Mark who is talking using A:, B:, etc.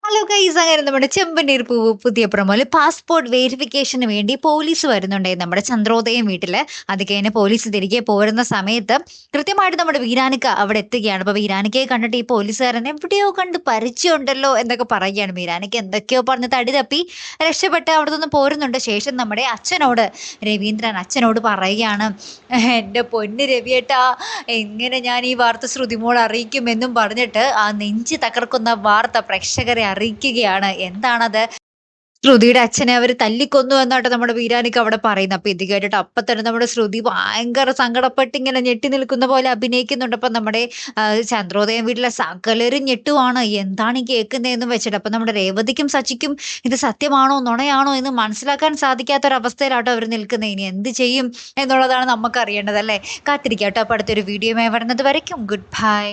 A: Hello guys, അങ്ങനെ നമ്മുടെ ചെമ്പനീർ പൂവ് പുതിയ പ്രൊമോയില് പാസ്പോർട്ട് വെരിഫിക്കേഷന് വേണ്ടി പോലീസ് വരുന്നുണ്ടേ നമ്മുടെ ചന്ദ്രോദയം വീട്ടില്. അത് കഴിഞ്ഞ് പോലീസ് തിരികെ പോരുന്ന സമയത്ത് കൃത്യമായിട്ട് നമ്മുടെ വീരാനിക്ക അവിടെ എത്തുകയാണ്. അപ്പൊ വീരാനിക്കയെ കണ്ടിട്ട് ഈ പോലീസുകാരൻ എവിടെയോ കണ്ട് പരിചയമുണ്ടല്ലോ എന്നൊക്കെ പറയുകയാണ്. വീരാനിക്ക എന്തൊക്കെയോ പറഞ്ഞ് തടി തപ്പി രക്ഷപ്പെട്ട് അവിടെ നിന്ന് പോരുന്നുണ്ട്. ശേഷം നമ്മുടെ രവീന്ദ്രൻ അച്ഛനോട് പറയുകയാണ്, എൻ്റെ പൊന്ന് രവിയേട്ടാ, എങ്ങനെ ഞാൻ ഈ വാർത്ത ശ്രുതിമോൾ അറിയിക്കുമെന്നും പറഞ്ഞിട്ട് ആ നെഞ്ച് തകർക്കുന്ന വാർത്ത പ്രേക്ഷകരെ അറിയിക്കുകയാണ്. എന്താണത്? ശ്രുതിയുടെ അച്ഛനെ അവർ തല്ലിക്കൊന്നു എന്നായിട്ട് നമ്മുടെ വീരാനിക്ക് അവിടെ പറയുന്നത്. അപ്പൊ ഇത് കേട്ടിട്ട് അപ്പൊ തന്നെ നമ്മുടെ ശ്രുതി ഭയങ്കര സങ്കടപ്പെട്ട് ഇങ്ങനെ ഞെട്ടി നിൽക്കുന്ന പോലെ അഭിനയിക്കുന്നുണ്ട്. അപ്പൊ നമ്മുടെ ചന്ദ്രോദയം വീട്ടിലെ സകലരും ഞെട്ടുവാണ്, എന്താണ് ഈ കേൾക്കുന്നതെന്നും വെച്ചിട്ട്. അപ്പൊ നമ്മുടെ രേവതിക്കും സച്ചിക്കും ഇത് സത്യമാണോ നുണയാണോ എന്ന് മനസ്സിലാക്കാൻ സാധിക്കാത്തൊരവസ്ഥയിലാട്ടോ അവർ നിൽക്കുന്നത്. ഇനി എന്ത് ചെയ്യും എന്നുള്ളതാണ് നമുക്ക് അറിയേണ്ടത്, അല്ലേ? കാത്തിരിക്കാട്ടോ. അപ്പൊ അടുത്തൊരു വീഡിയോയുമായി വരുന്നത് വരയ്ക്കും ഗുഡ് ബൈ.